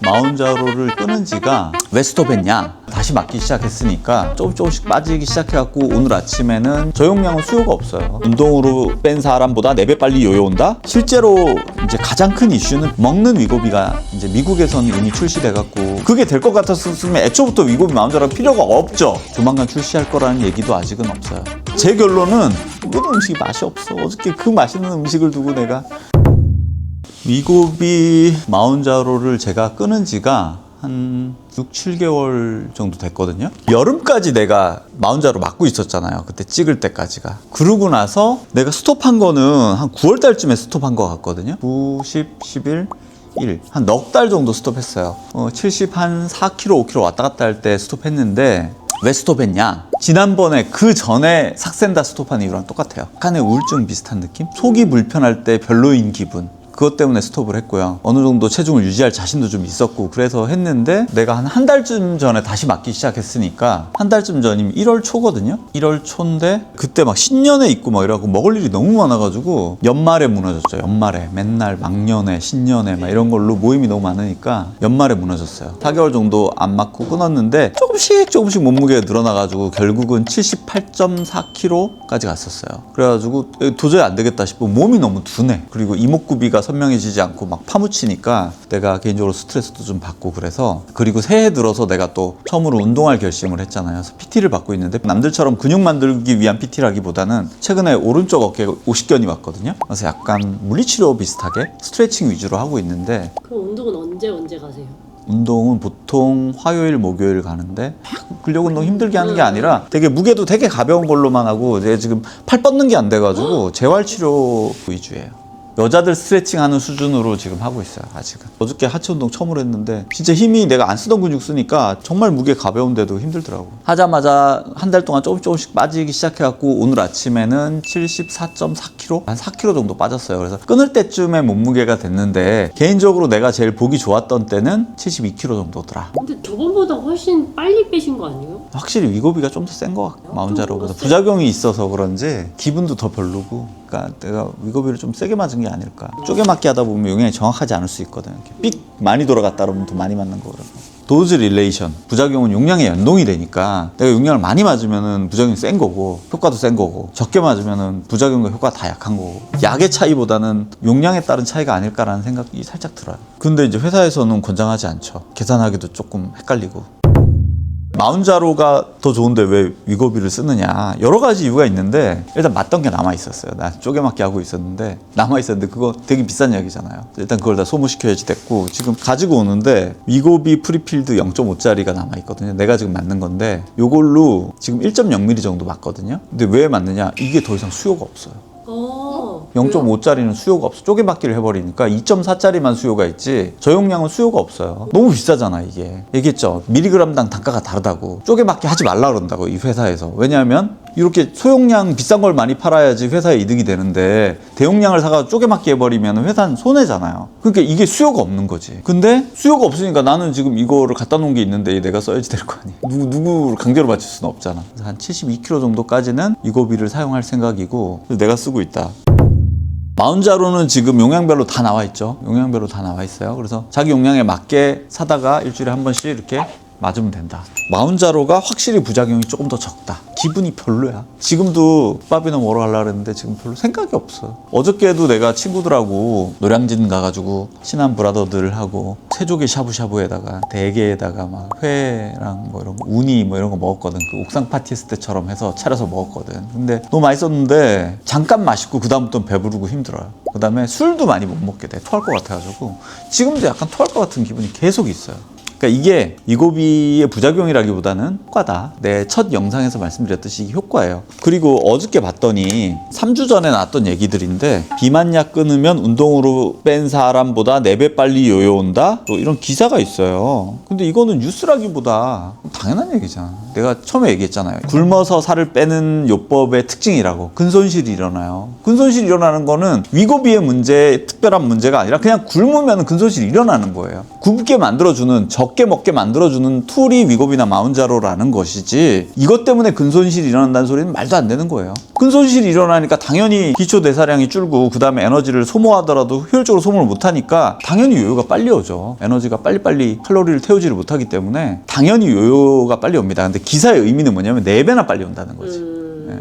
마운자로를 끊은 지가 왜 스톱했냐? 다시 맞기 시작했으니까 조금씩 빠지기 시작해갖고 오늘 아침에는 저용량은 수요가 없어요. 운동으로 뺀 사람보다 4배 빨리 요요온다? 실제로 이제 가장 큰 이슈는 먹는 위고비가 이제 미국에서는 이미 출시돼갖고 그게 될 것 같았으면 애초부터 위고비 마운자로 필요가 없죠. 조만간 출시할 거라는 얘기도 아직은 없어요. 제 결론은 모든 음식이 맛이 없어. 어저께 그 맛있는 음식을 두고 내가 위고비 마운자로를 제가 끊은 지가 한 6, 7개월 정도 됐거든요. 여름까지 내가 마운자로 맞고 있었잖아요. 그때 찍을 때까지가. 그러고 나서 내가 스톱한 거는 한 9월 달쯤에 스톱한 것 같거든요. 9, 10, 11, 1. 한 넉 달 정도 스톱했어요. 70, 한 4kg, 5kg 왔다 갔다 할 때 스톱했는데 왜 스톱했냐? 지난번에 그 전에 삭센다 스톱한 이유랑 똑같아요. 약간의 우울증 비슷한 느낌? 속이 불편할 때 별로인 기분. 그것 때문에 스톱을 했고요. 어느 정도 체중을 유지할 자신도 좀 있었고 그래서 했는데 내가 한 달쯤 전에 다시 맞기 시작했으니까 한 달쯤 전이면 1월 초거든요. 1월 초인데 그때 막 신년에 있고 막 이러고 먹을 일이 너무 많아가지고 연말에 무너졌죠. 연말에 맨날 막년에 신년에 막 이런 걸로 모임이 너무 많으니까 연말에 무너졌어요. 4개월 정도 안 맞고 끊었는데 조금씩 몸무게가 늘어나가지고 결국은 78.4kg까지 갔었어요. 그래가지고 도저히 안 되겠다 싶고 몸이 너무 둔해. 그리고 이목구비가 선명해지지 않고 막 파묻히니까 내가 개인적으로 스트레스도 좀 받고 그래서 그리고 새해 들어서 내가 또 처음으로 운동할 결심을 했잖아요. 그래서 PT를 받고 있는데 남들처럼 근육 만들기 위한 PT라기보다는 최근에 오른쪽 어깨에 오십견이 왔거든요. 그래서 약간 물리치료 비슷하게 스트레칭 위주로 하고 있는데 그럼 운동은 언제 가세요? 운동은 보통 화요일, 목요일 가는데 근력 운동 힘들게 하는 게 아니라 되게 무게도 되게 가벼운 걸로만 하고 제가 지금 팔 뻗는 게 안 돼가지고 재활치료 위주예요. 여자들 스트레칭 하는 수준으로 지금 하고 있어요. 아직은. 어저께 하체 운동 처음으로 했는데 진짜 힘이 내가 안 쓰던 근육 쓰니까 정말 무게 가벼운데도 힘들더라고. 하자마자 한 달 동안 조금씩 빠지기 시작해갖고 오늘 아침에는 74.4kg? 한 4kg 정도 빠졌어요. 그래서 끊을 때쯤에 몸무게가 됐는데 개인적으로 내가 제일 보기 좋았던 때는 72kg 정도더라. 근데 저번보다 훨씬 빨리 빼신 거 아니에요? 확실히 위고비가 좀 더 센 것 같고 마운자로보다 부작용이 있어서 그런지 기분도 더 별로고 그러니까 내가 위고비를 좀 세게 맞은 게 아닐까. 쪼개맞기 하다 보면 용량이 정확하지 않을 수 있거든. 이렇게 삑 많이 돌아갔다 그러면 더 많이 맞는 거거든. 도즈 릴레이션. 부작용은 용량에 연동이 되니까 내가 용량을 많이 맞으면 부작용이 센 거고 효과도 센 거고 적게 맞으면 부작용과 효과가 다 약한 거고 약의 차이보다는 용량에 따른 차이가 아닐까라는 생각이 살짝 들어요. 근데 이제 회사에서는 권장하지 않죠. 계산하기도 조금 헷갈리고. 마운자로가 더 좋은데 왜 위고비를 쓰느냐 여러 가지 이유가 있는데 일단 맞던 게 남아있었어요. 나 쪼개맞기 하고 있었는데 남아있었는데 그거 되게 비싼 약이잖아요. 일단 그걸 다 소모시켜야지 됐고 지금 가지고 오는데 위고비 프리필드 0.5짜리가 남아있거든요. 내가 지금 맞는 건데 요걸로 지금 1.0mm 정도 맞거든요. 근데 왜 맞느냐 이게 더 이상 수요가 없어요. 0.5짜리는 수요가 없어. 쪼개맞기를 해버리니까 2.4짜리만 수요가 있지 저용량은 수요가 없어요. 너무 비싸잖아 이게. 얘기했죠. 밀리그램당 단가가 다르다고. 쪼개맞기 하지 말라 그런다고 이 회사에서. 왜냐하면 이렇게 소용량 비싼 걸 많이 팔아야지 회사에 이득이 되는데 대용량을 사가지고 쪼개맞기 해버리면 회사는 손해잖아요. 그러니까 이게 수요가 없는 거지. 근데 수요가 없으니까 나는 지금 이거를 갖다 놓은 게 있는데 내가 써야지 될 거 아니야. 누구를 강제로 맞출 수는 없잖아. 그래서 한 72kg 정도까지는 위고비를 사용할 생각이고 내가 쓰고 있다. 마운자로는 지금 용량별로 다 나와 있죠. 용량별로 다 나와 있어요. 그래서 자기 용량에 맞게 사다가 일주일에 한 번씩 이렇게 맞으면 된다. 마운자로가 확실히 부작용이 조금 더 적다. 기분이 별로야. 지금도 밥이나 먹으러 가려고 했는데 지금 별로 생각이 없어. 어저께도 내가 친구들하고 노량진 가가지고 친한 브라더들하고 새조개 샤브샤브에다가 대게에다가 막 회랑 뭐 이런 거 우니 뭐 이런 거 먹었거든. 그 옥상 파티 했을 때처럼 해서 차려서 먹었거든. 근데 너무 맛있었는데 잠깐 맛있고 그 다음부터는 배부르고 힘들어요. 그 다음에 술도 많이 못 먹게 돼. 토할 것 같아가지고 지금도 약간 토할 것 같은 기분이 계속 있어요. 그러니까 이게 위고비의 부작용이라기보다는 효과다. 내 첫 영상에서 말씀드렸듯이 이게 효과예요. 그리고 어저께 봤더니 3주 전에 나왔던 얘기들인데 비만약 끊으면 운동으로 뺀 사람보다 4배 빨리 요요온다? 또 이런 기사가 있어요. 근데 이거는 뉴스라기보다 당연한 얘기잖아. 내가 처음에 얘기했잖아요. 굶어서 살을 빼는 요법의 특징이라고. 근손실이 일어나요. 근손실이 일어나는 거는 위고비의 문제, 특별한 문제가 아니라 그냥 굶으면 근손실이 일어나는 거예요. 굶게 만들어주는, 적게 먹게 만들어주는 툴이 위고비나 마운자로라는 것이지, 이것 때문에 근손실이 일어난다는 소리는 말도 안 되는 거예요. 근손실이 일어나니까 당연히 기초 대사량이 줄고 그 다음에 에너지를 소모하더라도 효율적으로 소모를 못하니까 당연히 요요가 빨리 오죠. 에너지가 빨리빨리 칼로리를 태우지를 못하기 때문에 당연히 요요가 빨리 옵니다. 근데 기사의 의미는 뭐냐면 4배나 빨리 온다는 거지.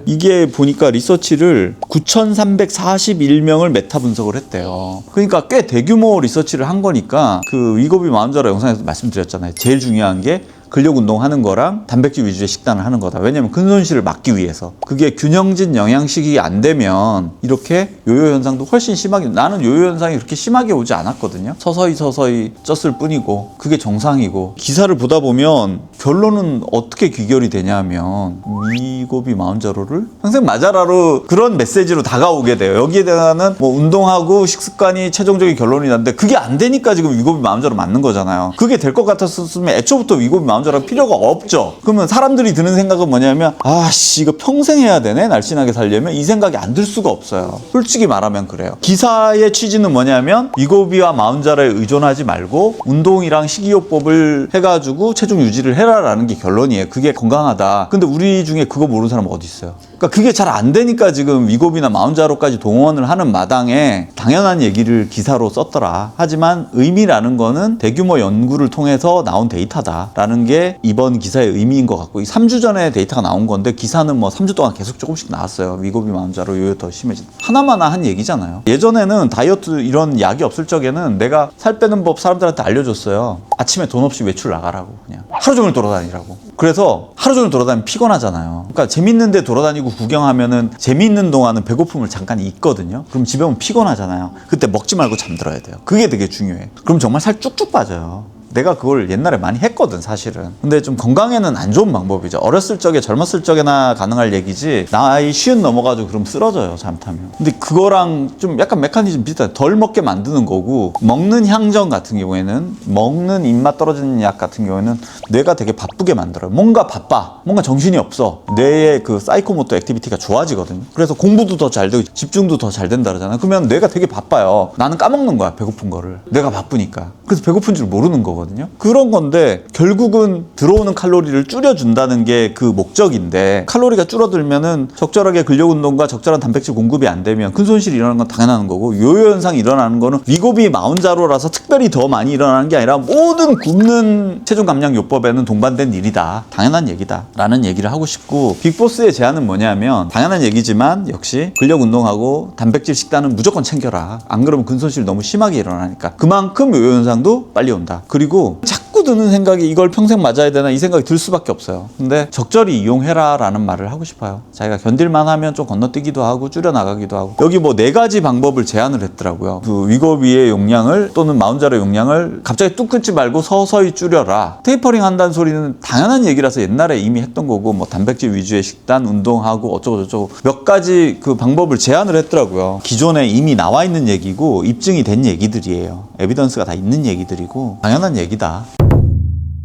이게 보니까 리서치를 9,341명을 메타 분석을 했대요. 그러니까 꽤 대규모 리서치를 한 거니까 그 위고비 마운자로 영상에서 말씀드렸잖아요. 제일 중요한 게 근력 운동하는 거랑 단백질 위주의 식단을 하는 거다. 왜냐면 근손실을 막기 위해서. 그게 균형진 영양식이 안 되면 이렇게 요요 현상도 훨씬 심하게, 나는 요요 현상이 그렇게 심하게 오지 않았거든요. 서서히 쪘을 뿐이고 그게 정상이고, 기사를 보다 보면 결론은 어떻게 귀결이 되냐면 위고비 마운자로를 평생 맞아라로 그런 메시지로 다가오게 돼요. 여기에 대한 뭐 운동하고 식습관이 최종적인 결론이 났는데 그게 안 되니까 지금 위고비 마운자로 맞는 거잖아요. 그게 될 것 같았으면 애초부터 위고비 마운자로 필요가 없죠. 그러면 사람들이 드는 생각은 뭐냐면, 아씨 이거 평생 해야 되네 날씬하게 살려면, 이 생각이 안 들 수가 없어요. 솔직히 말하면 그래요. 기사의 취지는 뭐냐면 위고비와 마운자로에 의존하지 말고 운동이랑 식이요법을 해가지고 체중 유지를 해라라는 게 결론이에요. 그게 건강하다. 근데 우리 중에 그거 모르는 사람 어디 있어요? 그러니까 그게 잘 안 되니까 지금 위고비나 마운자로까지 동원을 하는 마당에 당연한 얘기를 기사로 썼더라. 하지만 의미라는 거는 대규모 연구를 통해서 나온 데이터다라는 게 이번 기사의 의미인 것 같고, 3주 전에 데이터가 나온 건데 기사는 뭐 3주 동안 계속 조금씩 나왔어요. 위고비 마운자로 요요 더 심해진다. 하나마나 한 얘기잖아요. 예전에는 다이어트 이런 약이 없을 적에는 내가 살 빼는 법 사람들한테 알려줬어요. 아침에 돈 없이 외출 나가라고, 그냥 하루 종일 돌아다니라고. 그래서 하루 종일 돌아다니면 피곤하잖아요. 그러니까 재밌는 데 돌아다니고 구경하면은 재미있는 동안은 배고픔을 잠깐 잊거든요. 그럼 집에 오면 피곤하잖아요. 그때 먹지 말고 잠들어야 돼요. 그게 되게 중요해. 그럼 정말 살 쭉쭉 빠져요. 내가 그걸 옛날에 많이 했거든 사실은. 근데 좀 건강에는 안 좋은 방법이죠. 어렸을 적에, 젊었을 적에나 가능할 얘기지, 나이 50 넘어가지고 그럼 쓰러져요 잘못하면. 근데 그거랑 좀 약간 메커니즘 비슷해. 덜 먹게 만드는 거고, 먹는 향정 같은 경우에는, 먹는 입맛 떨어지는 약 같은 경우에는 뇌가 되게 바쁘게 만들어요. 뭔가 바빠, 뭔가 정신이 없어, 뇌의 그 사이코모터 액티비티가 좋아지거든요. 그래서 공부도 더 잘 되고 집중도 더 잘 된다 그러잖아요. 그러면 뇌가 되게 바빠요. 나는 까먹는 거야 배고픈 거를. 뇌가 바쁘니까. 그래서 배고픈 줄 모르는 거거든요. 그런 건데 결국은 들어오는 칼로리를 줄여준다는 게 그 목적인데, 칼로리가 줄어들면은 적절하게 근력 운동과 적절한 단백질 공급이 안 되면 근손실이 일어나는 건 당연한 거고, 요요 현상이 일어나는 거는 위고비 마운자로라서 특별히 더 많이 일어나는 게 아니라 모든 굶는 체중 감량 요법에는 동반된 일이다. 당연한 얘기다 라는 얘기를 하고 싶고, 빅보스의 제안은 뭐냐면 당연한 얘기지만 역시 근력 운동하고 단백질 식단은 무조건 챙겨라. 안 그러면 근손실이 너무 심하게 일어나니까. 그만큼 요요 현상도 빨리 온다. 그리고 자꾸 드는 생각이 이걸 평생 맞아야 되나 이 생각이 들 수밖에 없어요. 근데 적절히 이용해라 라는 말을 하고 싶어요. 자기가 견딜만 하면 좀 건너뛰기도 하고 줄여나가기도 하고. 여기 뭐 4가지 방법을 제안을 했더라고요. 그 위고비의 용량을 또는 마운자로 용량을 갑자기 뚝 끊지 말고 서서히 줄여라. 테이퍼링 한다는 소리는 당연한 얘기라서 옛날에 이미 했던 거고, 뭐 단백질 위주의 식단, 운동하고 어쩌고 저쩌고 몇 가지 그 방법을 제안을 했더라고요. 기존에 이미 나와 있는 얘기고 입증이 된 얘기들이에요. 에비던스가 다 있는 얘기들이고 당연한 얘기다.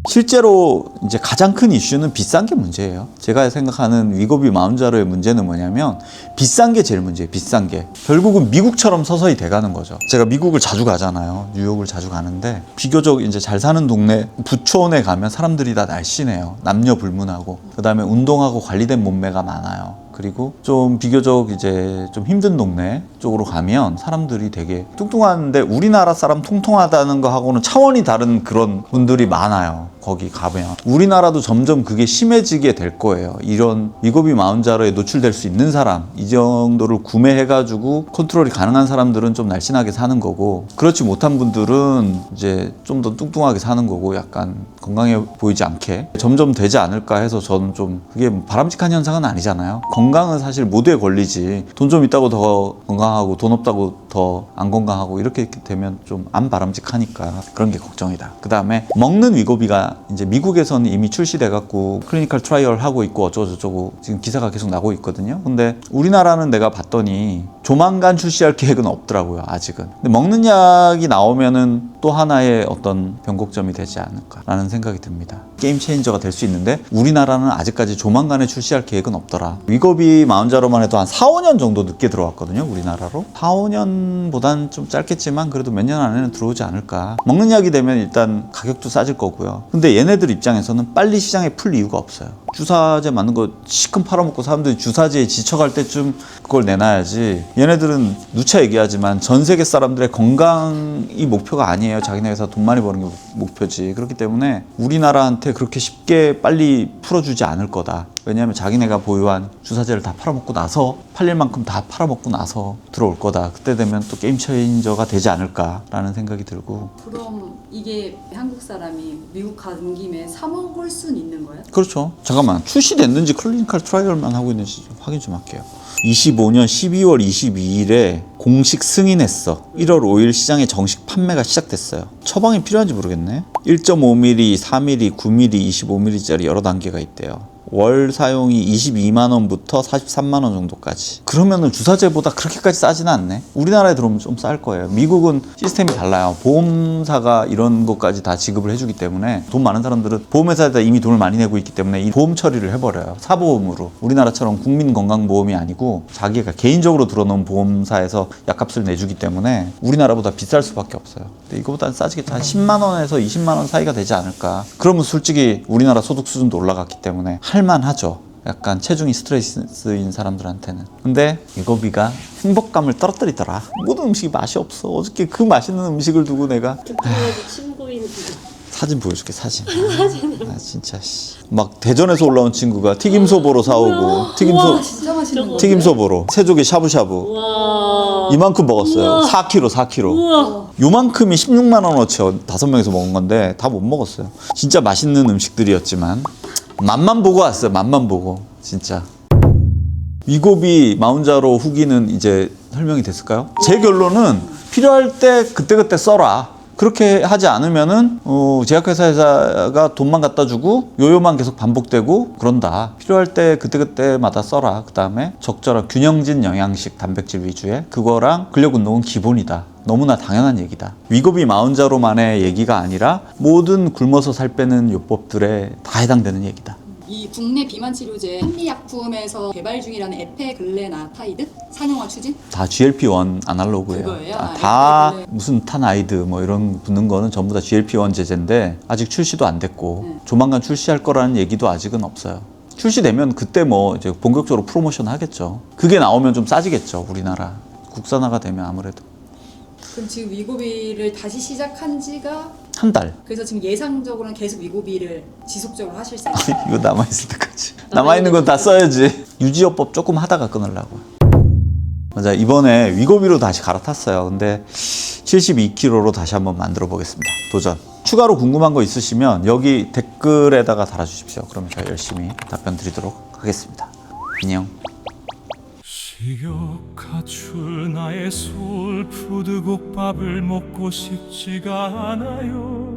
실제로 이제 가장 큰 이슈는 비싼 게 문제예요. 제가 생각하는 위고비 마운자로의 문제는 뭐냐면 비싼 게 제일 문제예요. 비싼 게. 결국은 미국처럼 서서히 돼가는 거죠. 제가 미국을 자주 가잖아요. 뉴욕을 자주 가는데 비교적 이제 잘 사는 동네 부촌에 가면 사람들이 다 날씬해요. 남녀 불문하고. 그다음에 운동하고 관리된 몸매가 많아요. 그리고 좀 비교적 이제 좀 힘든 동네 쪽으로 가면 사람들이 되게 뚱뚱한데 우리나라 사람 통통하다는 거 하고는 차원이 다른 그런 분들이 많아요. 거기 가면 우리나라도 점점 그게 심해지게 될 거예요. 이런 위고비 마운자로에 노출될 수 있는 사람, 이 정도를 구매해가지고 컨트롤이 가능한 사람들은 좀 날씬하게 사는 거고, 그렇지 못한 분들은 이제 좀 더 뚱뚱하게 사는 거고, 약간 건강해 보이지 않게 점점 되지 않을까 해서 저는 좀, 그게 바람직한 현상은 아니잖아요. 건강은 사실 모두의 권리지. 돈 좀 있다고 더 건강하고 돈 없다고 더 안 건강하고 이렇게 되면 좀 안 바람직하니까 그런 게 걱정이다. 그 다음에 먹는 위고비가 이제 미국에서는 이미 출시돼 갖고 클리니컬 트라이얼 하고 있고 어쩌고 저쩌고 지금 기사가 계속 나고 있거든요. 근데 우리나라는 내가 봤더니 조만간 출시할 계획은 없더라고요. 아직은. 근데 먹는 약이 나오면은 또 하나의 어떤 변곡점이 되지 않을까라는 생각이 듭니다. 게임 체인저가 될 수 있는데 우리나라는 아직까지 조만간에 출시할 계획은 없더라. 위거비 마운자로만 해도 한 4, 5년 정도 늦게 들어왔거든요. 우리나라로. 4, 5년보단 좀 짧겠지만 그래도 몇 년 안에는 들어오지 않을까. 먹는 약이 되면 일단 가격도 싸질 거고요. 근데 얘네들 입장에서는 빨리 시장에 풀 이유가 없어요. 주사제 맞는 거 시큼 팔아먹고 사람들이 주사제에 지쳐갈 때쯤 그걸 내놔야지. 얘네들은 누차 얘기하지만 전 세계 사람들의 건강이 목표가 아니에요. 자기네 회사 돈 많이 버는 게 목표지. 그렇기 때문에 우리나라한테 그렇게 쉽게 빨리 풀어주지 않을 거다. 왜냐하면 자기네가 보유한 주사제를 다 팔아먹고 나서 팔릴 만큼 다 팔아먹고 나서 들어올 거다. 그때 되면 또 게임 체인저가 되지 않을까라는 생각이 들고. 그럼 이게 한국 사람이 미국 간 김에 사 먹을 순 있는 거예요? 그렇죠. 잠깐만, 출시됐는지 클리니컬 트라이얼만 하고 있는지 확인 좀 할게요. 25년 12월 22일에 공식 승인했어. 1월 5일 시장에 정식 판매가 시작됐어요. 처방이 필요한지 모르겠네. 1.5mm, 4mm, 9mm, 25mm짜리 여러 단계가 있대요. 월 사용이 22만 원부터 43만 원 정도까지. 그러면은 주사제보다 그렇게까지 싸지는 않네. 우리나라에 들어오면 좀 쌀 거예요. 미국은 시스템이 달라요. 보험사가 이런 것까지 다 지급을 해주기 때문에 돈 많은 사람들은 보험회사에다 이미 돈을 많이 내고 있기 때문에 이 보험 처리를 해버려요. 사보험으로. 우리나라처럼 국민건강보험이 아니고 자기가 개인적으로 들어놓은 보험사에서 약값을 내주기 때문에 우리나라보다 비쌀 수밖에 없어요. 근데 이거보다는 싸지겠죠. 한 10만 원에서 20만 원 사이가 되지 않을까. 그러면 솔직히 우리나라 소득 수준도 올라갔기 때문에 할만하죠. 약간 체중이 스트레스인 사람들한테는. 근데 위거비가 행복감을 떨어뜨리더라. 모든 음식이 맛이 없어. 어저께 그 맛있는 음식을 두고 내가 친구인 사진 보여줄게. 사진. 아 진짜 막 대전에서 올라온 친구가 튀김소 보러 사오고 와 진짜 맛있는 거. 튀김소 보러 새조개 샤브샤브 와. 이만큼 먹었어요. 우와. 4kg. 우와. 요만큼이 16만 원어치요. 5명이서 먹은 건데 다 못 먹었어요. 진짜 맛있는 음식들이었지만 맛만 보고 왔어요. 맛만 보고 진짜. 위고비 마운자로 후기는 이제 설명이 됐을까요? 제 결론은 필요할 때 그때그때 써라. 그렇게 하지 않으면은 제약회사가 돈만 갖다 주고 요요만 계속 반복되고 그런다. 필요할 때 그때그때마다 써라. 그 다음에 적절한 균형진 영양식 단백질 위주의 그거랑 근력운동은 기본이다. 너무나 당연한 얘기다. 위고비 마운자로만의 얘기가 아니라 모든 굶어서 살 빼는 요법들에 다 해당되는 얘기다. 이 국내 비만 치료제 한미약품에서 개발 중이라는 에페글레나타이드 상용화 추진? 다 GLP-1 아날로그예요. 그거예요? 다 에페글레. 무슨 탄아이드 뭐 이런 붙는 거는 전부 다 GLP-1 제제인데 아직 출시도 안 됐고 조만간 출시할 거라는 얘기도 아직은 없어요. 출시되면 그때 뭐 이제 본격적으로 프로모션 하겠죠. 그게 나오면 좀 싸지겠죠. 우리나라 국산화가 되면 아무래도 그럼 지금 위고비를 다시 시작한 지가 한 달. 그래서 지금 예상적으로는 계속 위고비를 지속적으로 하실 생각. 이거 남아있을 때까지. 남아있는 건 다 써야지. 유지요법 조금 하다가 끊으려고. 맞아, 이번에 위고비로 다시 갈아탔어요. 근데 72kg로 다시 한번 만들어 보겠습니다. 도전. 추가로 궁금한 거 있으시면 여기 댓글에다가 달아주십시오. 그러면 제가 열심히 답변 드리도록 하겠습니다. 안녕. 시역하출 나의 소울푸드국밥을 먹고 싶지가 않아요.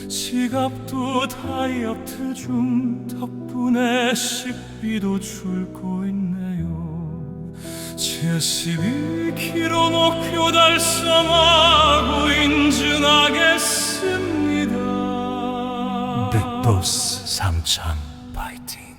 지갑도 다이어트 중 덕분에 식비도 줄고 있네요. 72kg 목표 달성하고 인증하겠습니다. 빅보스 3000 파이팅.